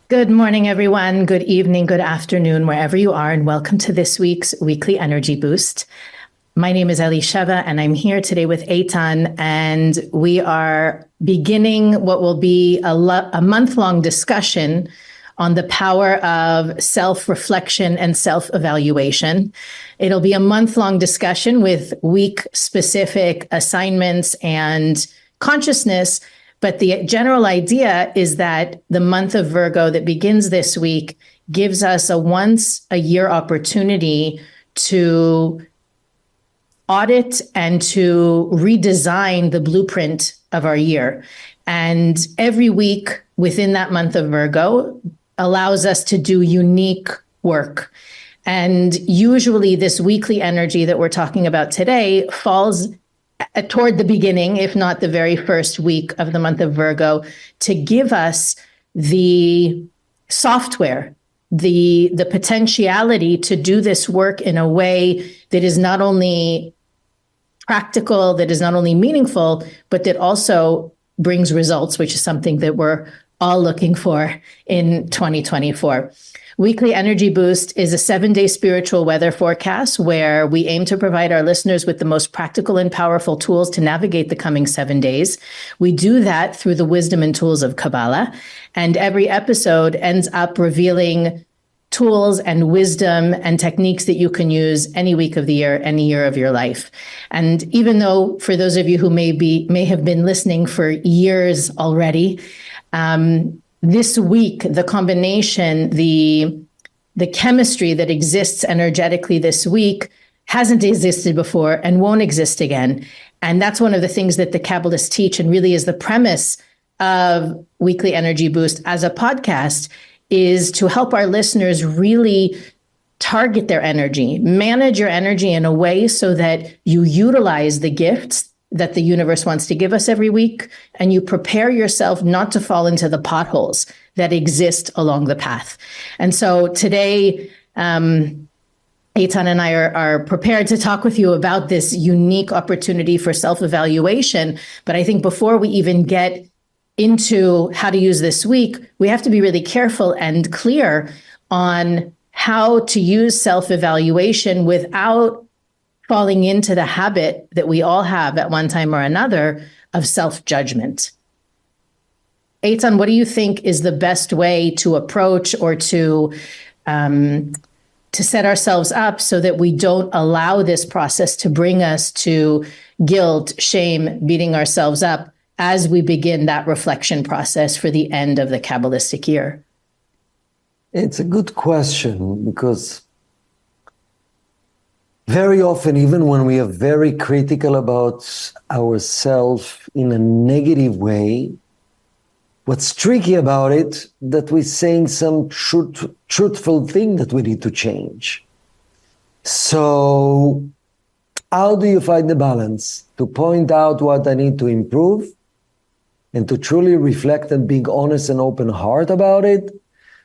Good morning, everyone. Good evening, good afternoon, wherever you are, and welcome to this week's Weekly Energy Boost. My name is Elisheva, and I'm here today with Eitan, and we are beginning what will be a month-long discussion on the power of self-reflection and self-evaluation. It'll be a month-long discussion with week-specific assignments and consciousness. But the general idea is that the month of Virgo that begins this week gives us a once-a-year opportunity to audit and to redesign the blueprint of our year. And every week within that month of Virgo allows us to do unique work. And usually this weekly energy that we're talking about today falls toward the beginning, if not the very first week of the month of Virgo, to give us the software, the potentiality to do this work in a way that is not only practical, that is not only meaningful, but that also brings results, which is something that we're all looking for in 2024. Weekly Energy Boost is a 7-day spiritual weather forecast where we aim to provide our listeners with the most practical and powerful tools to navigate the coming 7 days. We do that through the wisdom and tools of Kabbalah, and every episode ends up revealing tools and wisdom and techniques that you can use any week of the year, any year of your life. And even though for those of you who may have been listening for years already, this week, the combination, the chemistry that exists energetically this week hasn't existed before and won't exist again. And that's one of the things that the Kabbalists teach, and really is the premise of Weekly Energy Boost as a podcast, is to help our listeners really target their energy, manage your energy in a way so that you utilize the gifts that the universe wants to give us every week, and you prepare yourself not to fall into the potholes that exist along the path. And so today, Eitan and I are prepared to talk with you about this unique opportunity for self-evaluation. But I think before we even get into how to use this week, we have to be really careful and clear on how to use self-evaluation without falling into the habit that we all have at one time or another of self-judgment. Eitan, what do you think is the best way to approach or to set ourselves up so that we don't allow this process to bring us to guilt, shame, beating ourselves up as we begin that reflection process for the end of the Kabbalistic year? It's a good question, because very often, even when we are very critical about ourselves in a negative way, what's tricky about it, that we're saying some truthful thing that we need to change. So how do you find the balance to point out what I need to improve and to truly reflect and being honest and open heart about it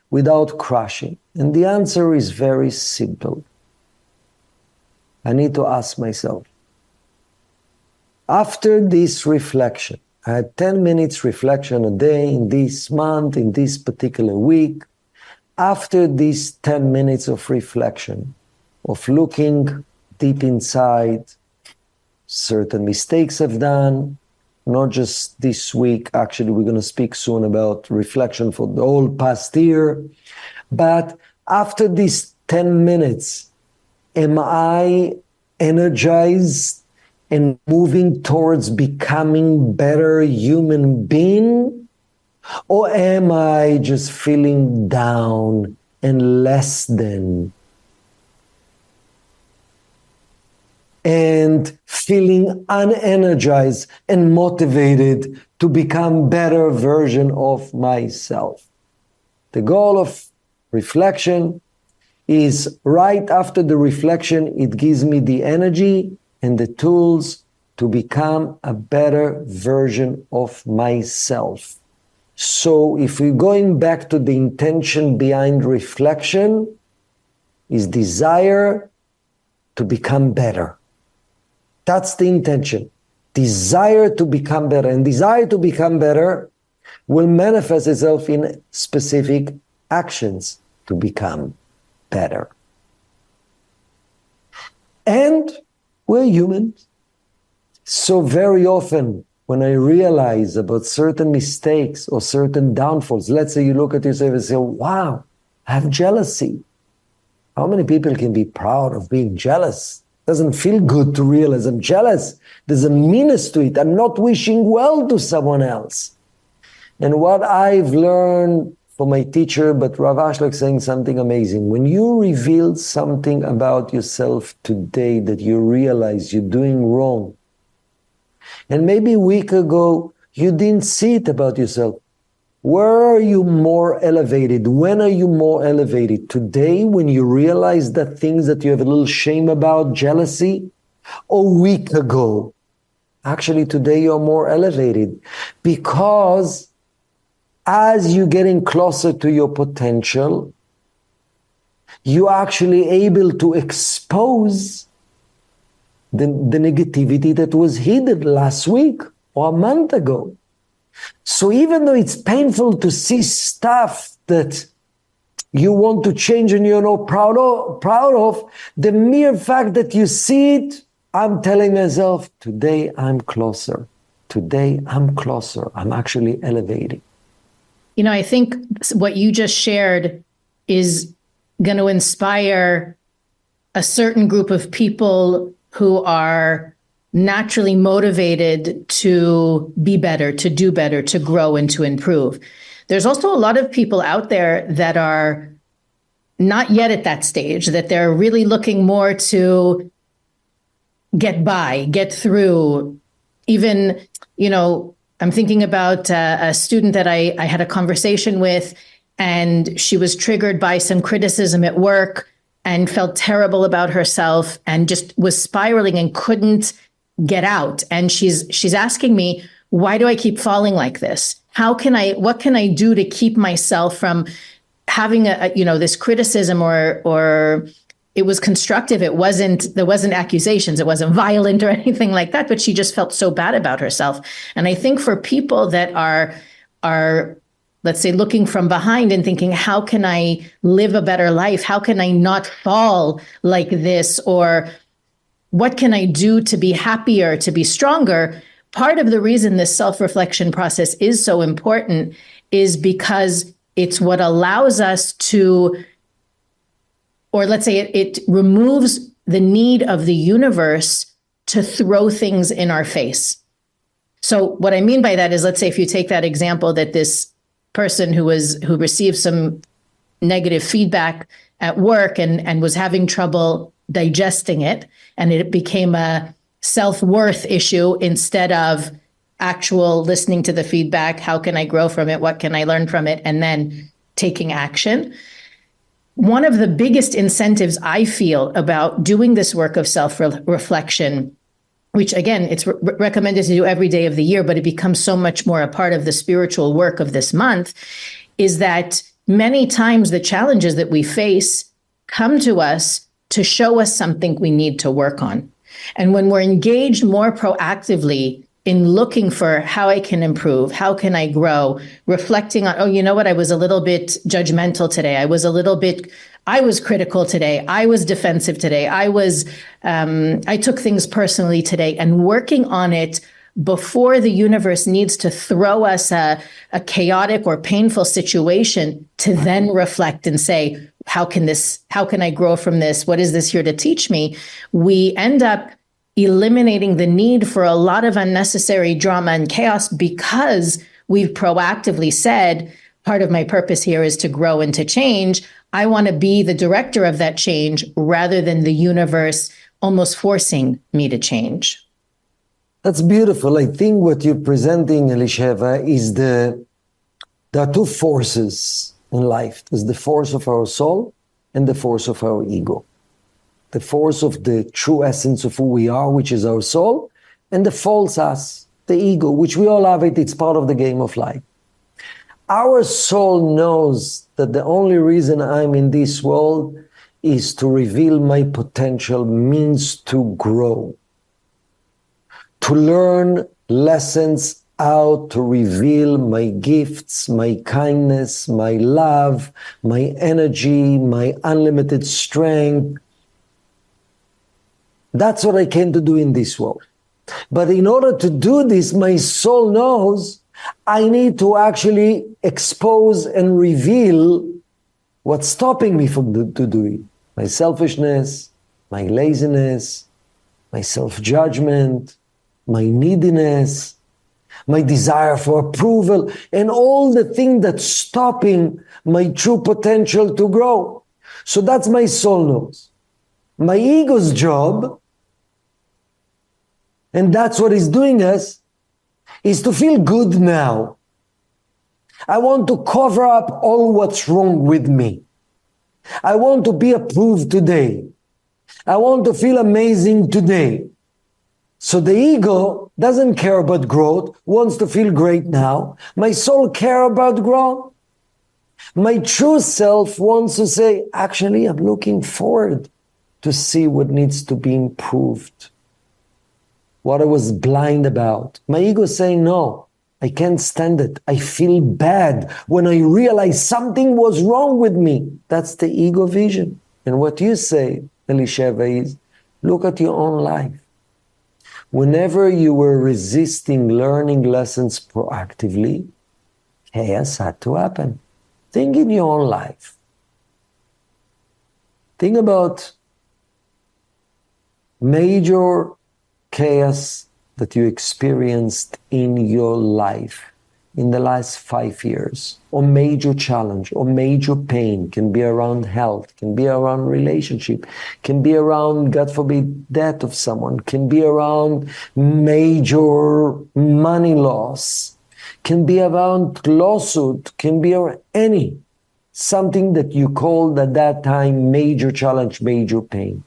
without crushing? And the answer is very simple. I need to ask myself, after this reflection, I had 10 minutes reflection a day in this month, in this particular week. After these 10 minutes of reflection, of looking deep inside, certain mistakes I've done, not just this week, actually we're going to speak soon about reflection for the whole past year. But after these 10 minutes, am I energized and moving towards becoming better human being? Or am I just feeling down and less than? And feeling unenergized and motivated to become better version of myself. The goal of reflection is right after the reflection, it gives me the energy and the tools to become a better version of myself. So if we're going back to the intention behind reflection, is desire to become better. That's the intention. Desire to become better. And desire to become better will manifest itself in specific actions to become better. And we're humans. So very often when I realize about certain mistakes or certain downfalls, let's say you look at yourself and say, wow, I have jealousy. How many people can be proud of being jealous? Doesn't feel good to realize I'm jealous. There's a meanness to it. I'm not wishing well to someone else. And what I've learned from my teacher, but Rav Ashlag saying something amazing. When you reveal something about yourself today that you realize you're doing wrong, and maybe a week ago you didn't see it about yourself, where are you more elevated? When are you more elevated? Today, when you realize that things that you have a little shame about, jealousy, or a week ago? Actually, today you're more elevated because as you're getting closer to your potential, you're actually able to expose the negativity that was hidden last week or a month ago. So even though it's painful to see stuff that you want to change and you're not proud of, the mere fact that you see it, I'm telling myself, today I'm closer. Today I'm closer. I'm actually elevating. You know, I think what you just shared is going to inspire a certain group of people who are naturally motivated to be better, to do better, to grow and to improve. There's also a lot of people out there that are not yet at that stage, that they're really looking more to get by, get through. Even, you know, I'm thinking about a student that I had a conversation with, and she was triggered by some criticism at work and felt terrible about herself and just was spiraling and couldn't get out. And she's asking me, why do I keep falling like this? What can I do to keep myself from having this criticism or it was constructive. There wasn't accusations. It wasn't violent or anything like that, but she just felt so bad about herself. And I think for people that are, let's say, looking from behind and thinking, how can I live a better life? How can I not fall like this? Or what can I do to be happier, to be stronger? Part of the reason this self-reflection process is so important is because it's what allows us to, or let's say it removes the need of the universe to throw things in our face. So what I mean by that is, let's say if you take that example that this person who received some negative feedback at work and was having trouble digesting it, and it became a self-worth issue instead of actual listening to the feedback. How can I grow from it? What can I learn from it? And then taking action. One of the biggest incentives I feel about doing this work of self-reflection, which again, it's recommended to do every day of the year, but it becomes so much more a part of the spiritual work of this month, is that many times the challenges that we face come to us to show us something we need to work on. And when we're engaged more proactively in looking for how I can improve, how can I grow, reflecting on, oh, you know what, I was a little bit judgmental today. I was critical today. I was defensive today. I took things personally today, and working on it before the universe needs to throw us a chaotic or painful situation to then reflect and say, how can I grow from this? What is this here to teach me? We end up eliminating the need for a lot of unnecessary drama and chaos because we've proactively said, part of my purpose here is to grow and to change. I want to be the director of that change rather than the universe almost forcing me to change. That's beautiful. I think what you're presenting, Elisheva, is there are two forces in life. There's the force of our soul and the force of our ego. The force of the true essence of who we are, which is our soul, and the false us, the ego, which we all have it. It's part of the game of life. Our soul knows that the only reason I'm in this world is to reveal my potential, means to grow, to learn lessons out to reveal my gifts, my kindness, my love, my energy, my unlimited strength. That's what I came to do in this world. But in order to do this, my soul knows I need to actually expose and reveal what's stopping me from to do it. My selfishness, my laziness, my self-judgment, my neediness, my desire for approval, and all the things that's stopping my true potential to grow. So that's my soul knows. My ego's job, and that's what is doing us, is to feel good now. I want to cover up all what's wrong with me. I want to be approved today. I want to feel amazing today. So the ego doesn't care about growth, wants to feel great now. My soul cares about growth. My true self wants to say, actually, I'm looking forward to see what needs to be improved. What I was blind about. My ego is saying, no, I can't stand it. I feel bad when I realize something was wrong with me. That's the ego vision. And what you say, Elisheva, is look at your own life. Whenever you were resisting learning lessons proactively, chaos had to happen. Think in your own life. Think about major chaos that you experienced in your life in the last 5 years, or major challenge, or major pain. Can be around health, can be around relationship, can be around, God forbid, death of someone, can be around major money loss, can be around lawsuit, can be around something that you called at that time major challenge, major pain.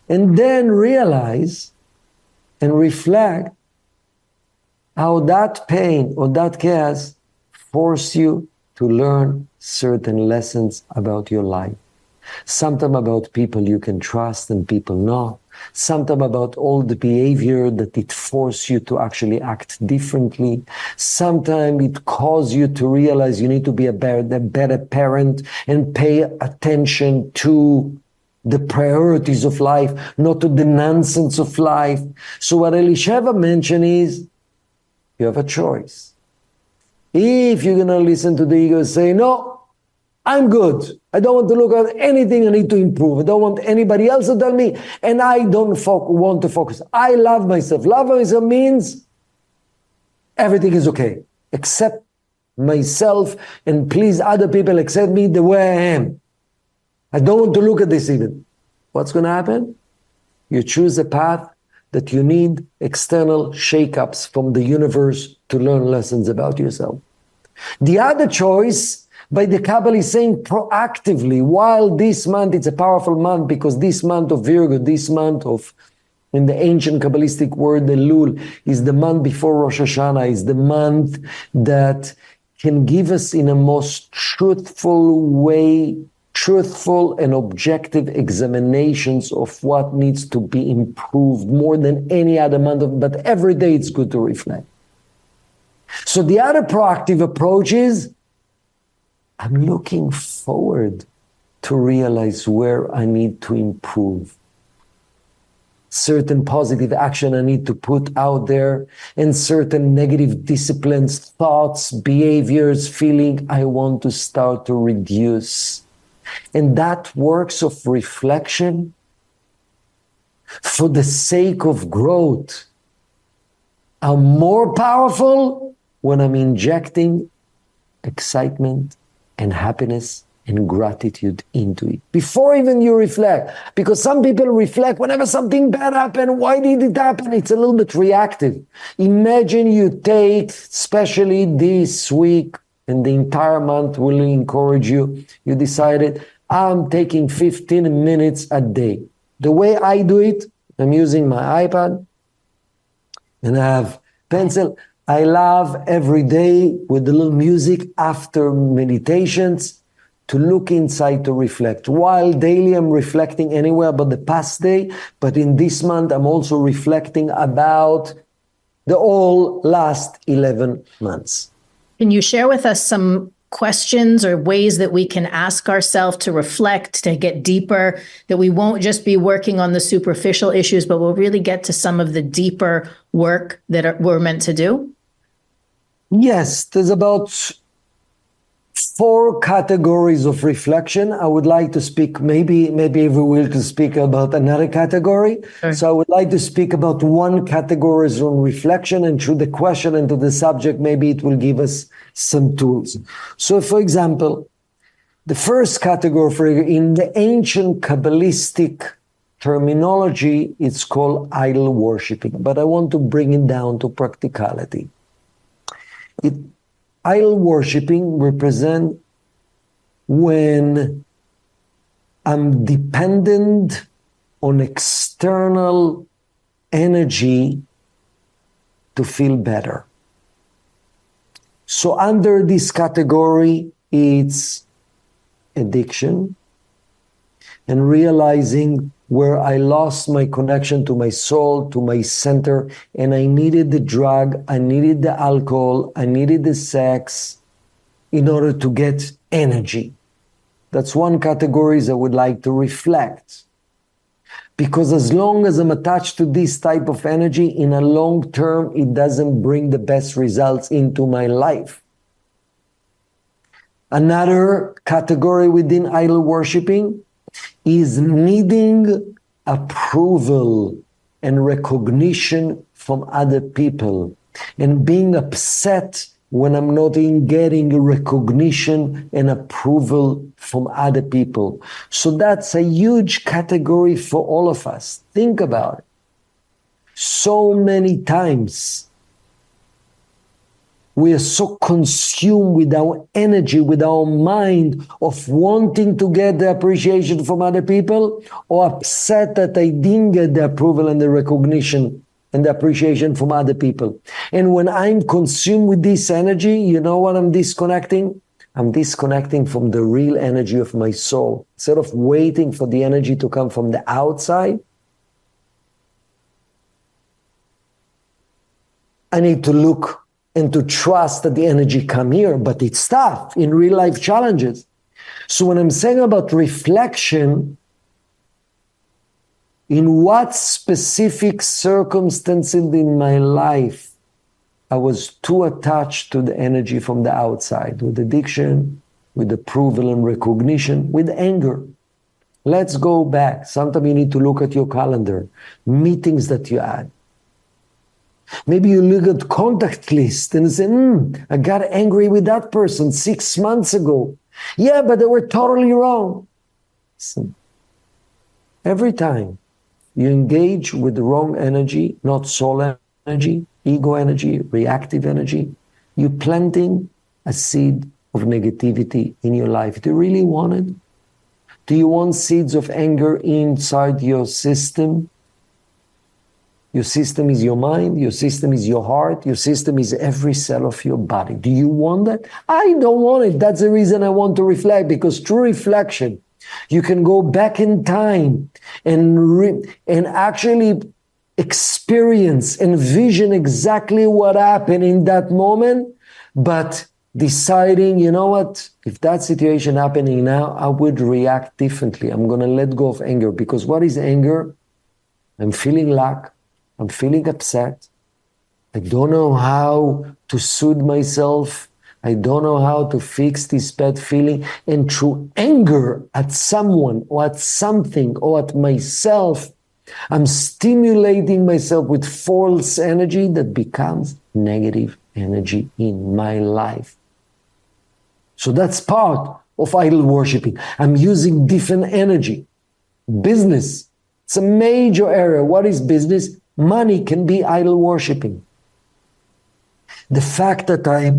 And then realize and reflect how that pain or that chaos forced you to learn certain lessons about your life. Sometimes about people you can trust and people not. Sometimes about all the behavior that it forced you to actually act differently. Sometimes it caused you to realize you need to be a better parent and pay attention to the priorities of life, not to the nonsense of life. So what Elisheva mentioned is, you have a choice. If you're going to listen to the ego and say, no, I'm good. I don't want to look at anything I need to improve. I don't want anybody else to tell me, and I don't want to focus. I love myself. Love myself means everything is okay. Accept myself and please other people accept me the way I am. I don't want to look at this even. What's going to happen? You choose a path that you need external shakeups from the universe to learn lessons about yourself. The other choice, by the Kabbalah, is saying proactively, while this month, it's a powerful month because this month of Virgo, this month of, in the ancient Kabbalistic word, the Elul, is the month before Rosh Hashanah, is the month that can give us in a most truthful way, truthful and objective examinations of what needs to be improved more than any other month, but every day it's good to reflect. So the other proactive approach is, I'm looking forward to realize where I need to improve. Certain positive action I need to put out there, and certain negative disciplines, thoughts, behaviors, feeling I want to start to reduce. And that works of reflection for the sake of growth are more powerful when I'm injecting excitement and happiness and gratitude into it. Before even you reflect, because some people reflect whenever something bad happened, why did it happen? It's a little bit reactive. Imagine you take, especially this week, and the entire month will encourage you. You decided, I'm taking 15 minutes a day. The way I do it, I'm using my iPad and I have pencil. I love every day with the little music after meditations to look inside, to reflect. While daily I'm reflecting anywhere about the past day, but in this month I'm also reflecting about the all last 11 months. Can you share with us some questions or ways that we can ask ourselves to reflect, to get deeper, that we won't just be working on the superficial issues, but we'll really get to some of the deeper work that we're meant to do? Yes, there's about 4 categories of reflection. I would like to speak, maybe we will to speak about another category. Sure. So I would like to speak about one category on reflection, and through the question and to the subject, maybe it will give us some tools. So for example, the first category in the ancient Kabbalistic terminology, it's called idol worshiping, but I want to bring it down to practicality. Idol worshiping represents when I'm dependent on external energy to feel better. So under this category, it's addiction and realizing where I lost my connection to my soul, to my center, and I needed the drug, I needed the alcohol, I needed the sex in order to get energy. That's one category I would like to reflect. Because as long as I'm attached to this type of energy, in a long term, it doesn't bring the best results into my life. Another category within idol worshiping is needing approval and recognition from other people and being upset when I'm not getting recognition and approval from other people. So that's a huge category for all of us. Think about it. So many times we are so consumed with our energy, with our mind of wanting to get the appreciation from other people, or upset that I didn't get the approval and the recognition and the appreciation from other people. And when I'm consumed with this energy, you know what I'm disconnecting? I'm disconnecting from the real energy of my soul. Instead of waiting for the energy to come from the outside, I need to look and to trust that the energy come here, but it's tough in real life challenges. So when I'm saying about reflection, in what specific circumstances in my life I was too attached to the energy from the outside, with addiction, with approval and recognition, with anger. Let's go back. Sometimes you need to look at your calendar, meetings that you had. Maybe you look at contact list and say, I got angry with that person 6 months ago. Yeah, but they were totally wrong. Listen, every time you engage with the wrong energy, not soul energy, ego energy, reactive energy, you're planting a seed of negativity in your life. Do you really want it? Do you want seeds of anger inside your system? Your system is your mind, your system is your heart, your system is every cell of your body. Do you want that? I don't want it. That's the reason I want to reflect, because through reflection, you can go back in time and actually experience and vision exactly what happened in that moment, but deciding, you know what, if that situation happening now, I would react differently. I'm going to let go of anger, because what is anger? I'm feeling lack. I'm feeling upset. I don't know how to soothe myself. I don't know how to fix this bad feeling. And through anger at someone or at something or at myself, I'm stimulating myself with false energy that becomes negative energy in my life. So that's part of idol worshiping. I'm using different energy. Business, it's a major area. What is business? Money can be idol worshiping. The fact that I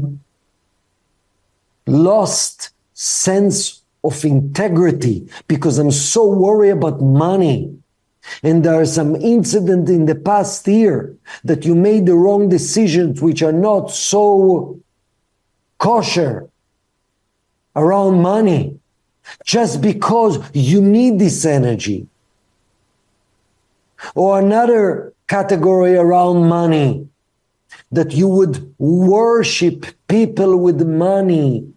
lost sense of integrity because I'm so worried about money, and there are some incident in the past year that you made the wrong decisions which are not so kosher around money, just because you need this energy. Or another category around money. that you would worship people with money,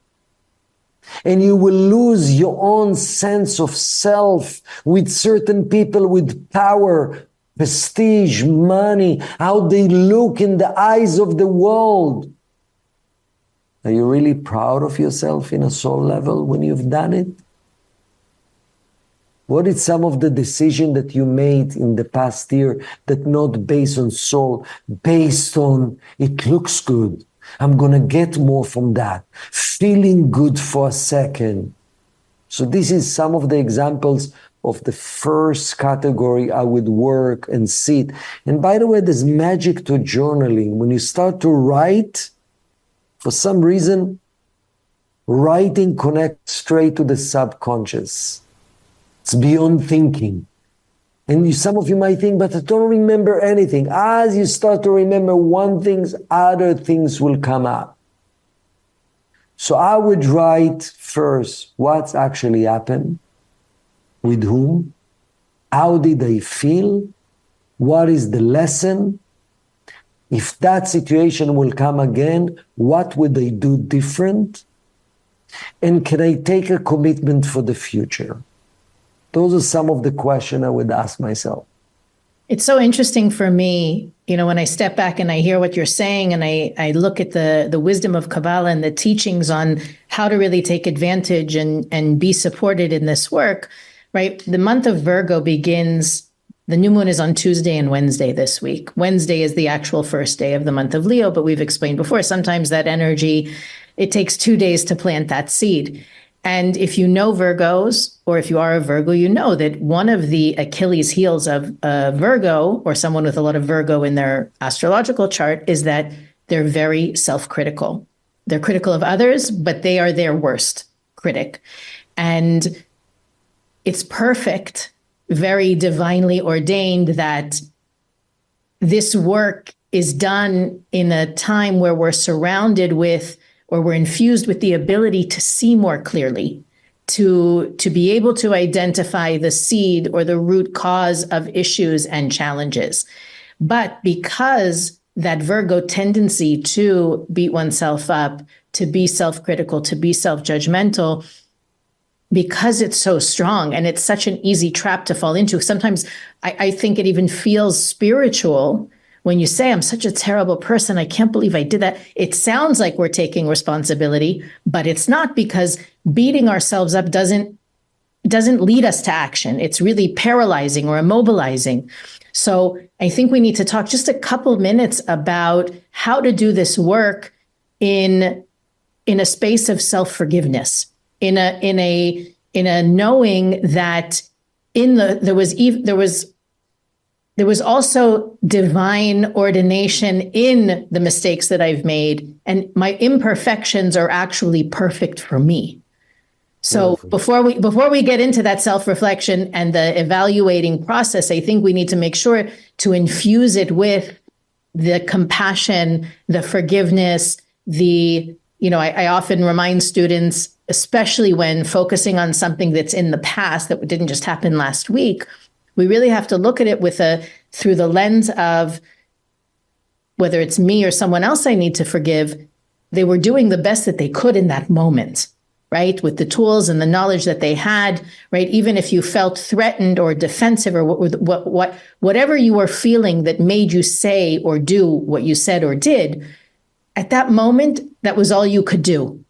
and you will lose your own sense of self with certain people with power, prestige, money, how they look in the eyes of the world. Are you really proud of yourself in a soul level when you've done it? What is some of the decision that you made in the past year that not based on soul, based on it looks good, I'm going to get more from that, feeling good for a second. So this is some of the examples of the first category I would work and sit. And by the way, there's magic to journaling. When you start to write, for some reason, writing connects straight to the subconscious. It's beyond thinking. And some of you might think, but I don't remember anything. As you start to remember one thing, other things will come up. So I would write first what's actually happened, with whom, how did I feel, what is the lesson, if that situation will come again, what would I do different, and can I take a commitment for the future? Those are some of the questions I would ask myself. It's so interesting for me, when I step back and I hear what you're saying and I look at the wisdom of Kabbalah and the teachings on how to really take advantage and be supported in this work, right? The month of Virgo begins, the new moon is on Tuesday and Wednesday this week. Wednesday is the actual first day of the month of Leo, but we've explained before, sometimes that energy, it takes 2 days to plant that seed. And if you know Virgos, or if you are a Virgo, you know that one of the Achilles heels of a Virgo, or someone with a lot of Virgo in their astrological chart, is that they're very self-critical. They're critical of others, but they are their worst critic. And it's perfect, very divinely ordained that this work is done in a time where we're surrounded with, or we're infused with the ability to see more clearly, to be able to identify the seed or the root cause of issues and challenges. But because that Virgo tendency to beat oneself up, to be self-critical, to be self-judgmental, because it's so strong and it's such an easy trap to fall into. Sometimes I think it even feels spiritual when you say, I'm such a terrible person, I can't believe I did that. It sounds like we're taking responsibility, but it's not, because beating ourselves up doesn't lead us to action. It's really paralyzing or immobilizing. So I think we need to talk just a couple minutes about how to do this work in a space of self-forgiveness, in a knowing that there was also divine ordination in the mistakes that I've made, and my imperfections are actually perfect for me. So before we get into that self-reflection and the evaluating process, I think we need to make sure to infuse it with the compassion, the forgiveness, I often remind students, especially when focusing on something that's in the past that didn't just happen last week, we really have to look at it through the lens of whether it's me or someone else I need to forgive. They were doing the best that they could in that moment, right? With the tools and the knowledge that they had, right? Even if you felt threatened or defensive or whatever you were feeling that made you say or do what you said or did, at that moment, that was all you could do.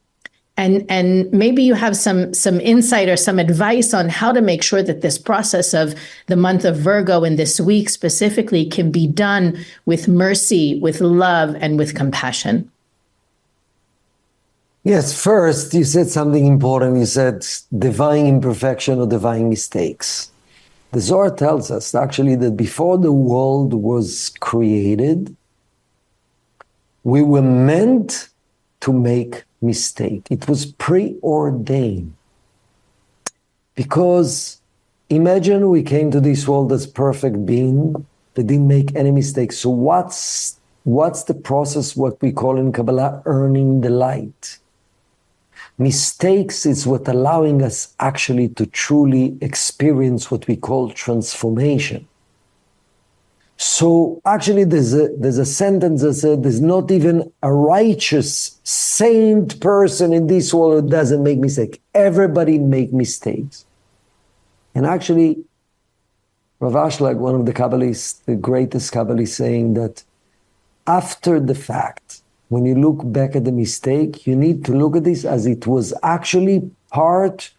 And maybe you have some insight or some advice on how to make sure that this process of the month of Virgo and this week specifically can be done with mercy, with love, and with compassion. Yes, first, you said something important. You said divine imperfection or divine mistakes. The Zohar tells us actually that before the world was created, we were meant to make mistake. It was preordained. Because imagine we came to this world as perfect being that didn't make any mistakes. So what's the process, what we call in Kabbalah, earning the light? Mistakes is what allowing us actually to truly experience what we call transformation. So actually there's a sentence that said there's not even a righteous, saint person in this world who doesn't make mistakes. Everybody make mistakes. And actually, Rav Ashlag, one of the Kabbalists, the greatest Kabbalist, saying that after the fact, when you look back at the mistake, you need to look at this as it was actually part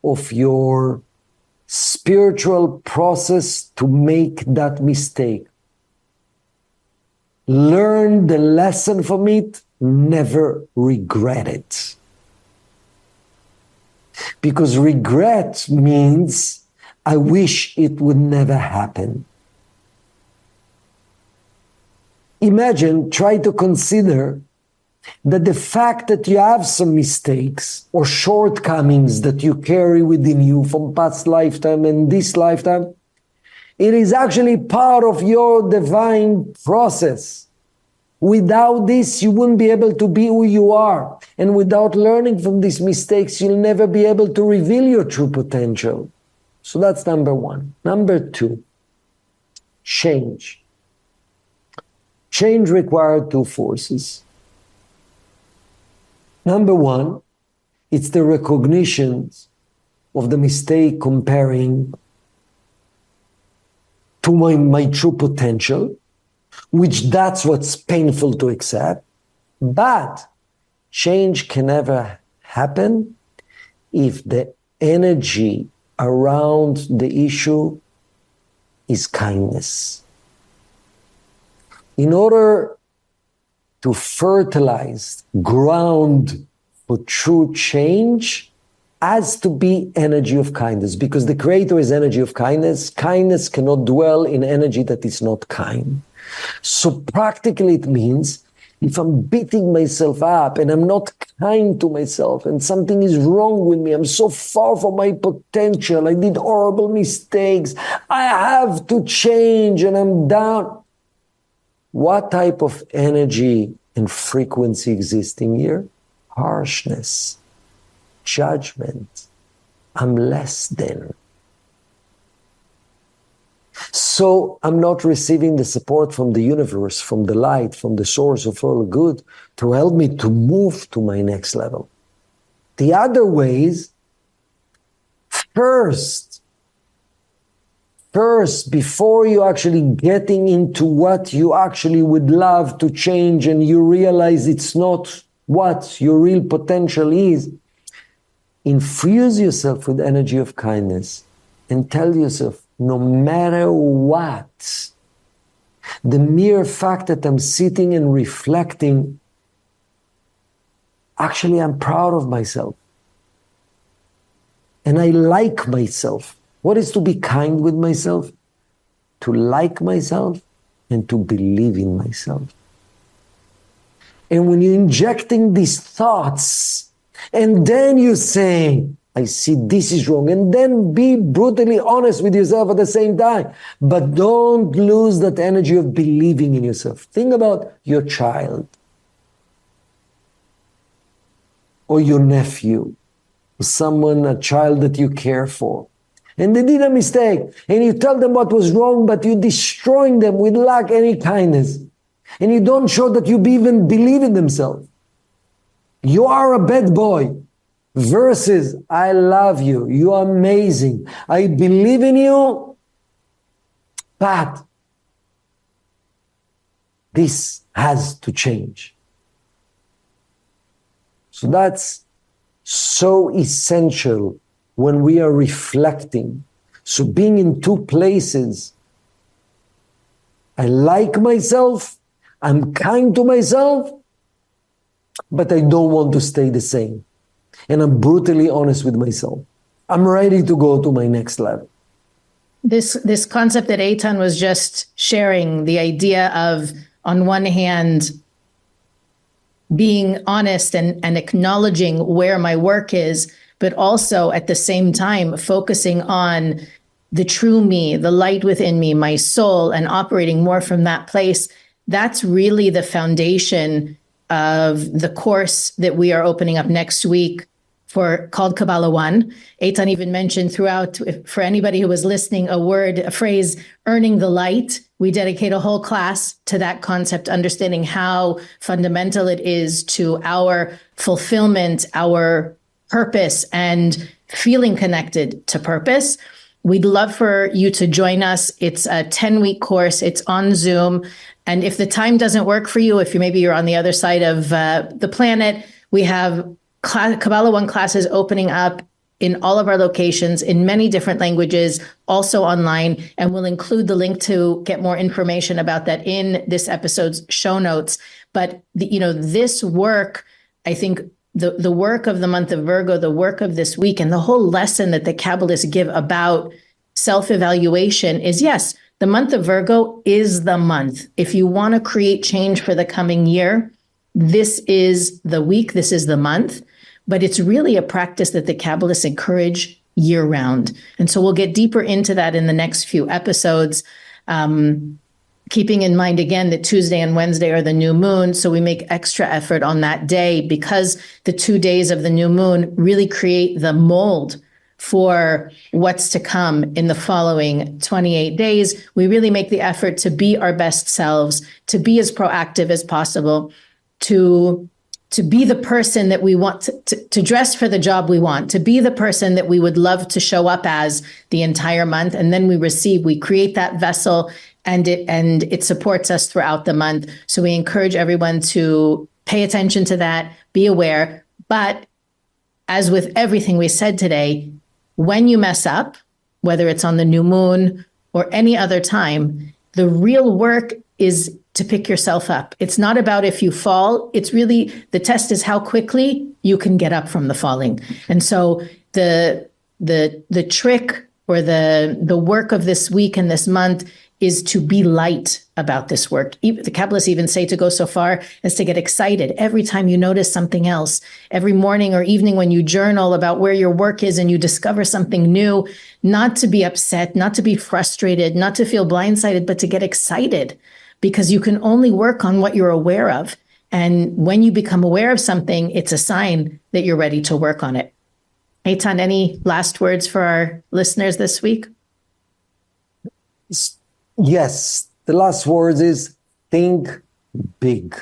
of your spiritual process to make that mistake. Learn the lesson from it, never regret it. Because regret means I wish it would never happen. Imagine, try to consider that the fact that you have some mistakes or shortcomings that you carry within you from past lifetime and this lifetime, it is actually part of your divine process. Without this, you wouldn't be able to be who you are. And without learning from these mistakes, you'll never be able to reveal your true potential. So that's number one. Number two, change. Change requires two forces. Number one, it's the recognition of the mistake comparing to my true potential, which that's what's painful to accept. But change can never happen if the energy around the issue is kindness. In order to fertilize ground for true change, has to be energy of kindness, because the Creator is energy of kindness. Kindness cannot dwell in energy that is not kind. So practically it means if I'm beating myself up and I'm not kind to myself and something is wrong with me, I'm so far from my potential, I did horrible mistakes, I have to change and I'm down. What type of energy and frequency existing here? Harshness, judgment. I'm less than. So I'm not receiving the support from the universe, from the light, from the source of all good to help me to move to my next level. The other ways, first, before you actually getting into what you actually would love to change and you realize it's not what your real potential is, infuse yourself with energy of kindness and tell yourself, no matter what, the mere fact that I'm sitting and reflecting, actually I'm proud of myself. And I like myself. What is to be kind with myself? To like myself and to believe in myself. And when you're injecting these thoughts, and then you say, I see this is wrong, and then be brutally honest with yourself at the same time. But don't lose that energy of believing in yourself. Think about your child, or your nephew, or someone, a child that you care for. And they did a mistake, and you tell them what was wrong, but you're destroying them with lack any kindness. And you don't show that you even believe in themselves. You are a bad boy. Versus, I love you. You are amazing. I believe in you. But this has to change. So that's so essential when we are reflecting. So being in two places, I like myself, I'm kind to myself, but I don't want to stay the same. And I'm brutally honest with myself. I'm ready to go to my next level. This concept that Eitan was just sharing, the idea of, on one hand, being honest and acknowledging where my work is, but also at the same time focusing on the true me, the light within me, my soul, and operating more from that place. That's really the foundation of the course that we are opening up next week called Kabbalah 1. Eitan even mentioned throughout, for anybody who was listening, a phrase, earning the light. We dedicate a whole class to that concept, understanding how fundamental it is to our fulfillment, our purpose, and feeling connected to purpose. We'd love for you to join us. It's a 10-week course. It's on Zoom. And if the time doesn't work for you, if maybe you're on the other side of the planet, we have Kabbalah 1 classes opening up in all of our locations in many different languages, also online, and we'll include the link to get more information about that in this episode's show notes. But this work, I think the work of the month of Virgo, the work of this week, and the whole lesson that the Kabbalists give about self-evaluation is, yes, the month of Virgo is the month. If you want to create change for the coming year, this is the week, this is the month. But it's really a practice that the Kabbalists encourage year-round. And so we'll get deeper into that in the next few episodes, keeping in mind, again, that Tuesday and Wednesday are the new moon. So we make extra effort on that day because the 2 days of the new moon really create the mold for what's to come in the following 28 days. We really make the effort to be our best selves, to be as proactive as possible, to be the person that we want, to dress for the job we want, to be the person that we would love to show up as the entire month. And then we create that vessel, and it supports us throughout the month. So we encourage everyone to pay attention to that, be aware. But as with everything we said today, when you mess up, whether it's on the new moon or any other time, the real work is to pick yourself up. It's not about if you fall. It's really, the test is how quickly you can get up from the falling. And so the trick or the work of this week and this month is to be light about this work. The Kabbalists even say to go so far as to get excited every time you notice something else. Every morning or evening when you journal about where your work is and you discover something new, not to be upset, not to be frustrated, not to feel blindsided, but to get excited, because you can only work on what you're aware of. And when you become aware of something, it's a sign that you're ready to work on it. Eitan, any last words for our listeners this week? Yes, the last word is think big.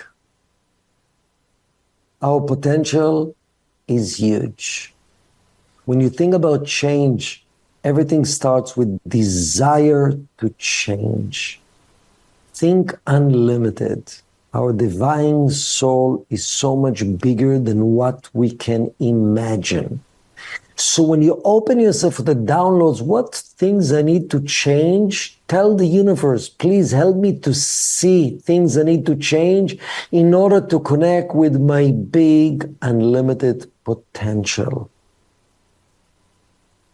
Our potential is huge. When you think about change, everything starts with desire to change. Think unlimited. Our divine soul is so much bigger than what we can imagine. So when you open yourself to the downloads, what things I need to change, tell the universe, please help me to see things I need to change in order to connect with my big, unlimited potential.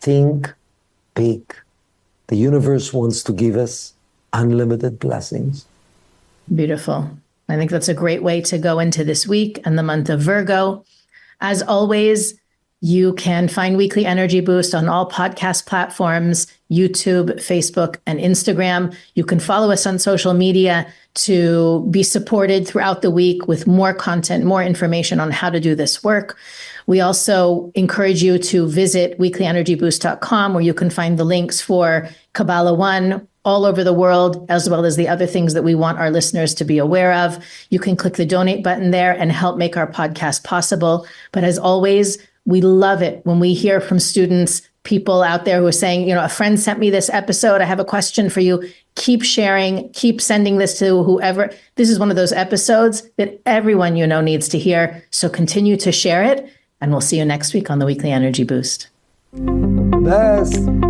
Think big. The universe wants to give us unlimited blessings. Beautiful. I think that's a great way to go into this week and the month of Virgo. As always, you can find Weekly Energy Boost on all podcast platforms, YouTube, Facebook, and Instagram. You can follow us on social media to be supported throughout the week with more content, more information on how to do this work. We also encourage you to visit weeklyenergyboost.com, where you can find the links for Kabbalah 1 all over the world, as well as the other things that we want our listeners to be aware of. You can click the donate button there and help make our podcast possible. But as always, we love it when we hear from students, people out there who are saying, a friend sent me this episode. I have a question for you. Keep sharing, keep sending this to whoever. This is one of those episodes that everyone needs to hear. So continue to share it. And we'll see you next week on the Weekly Energy Boost. Best.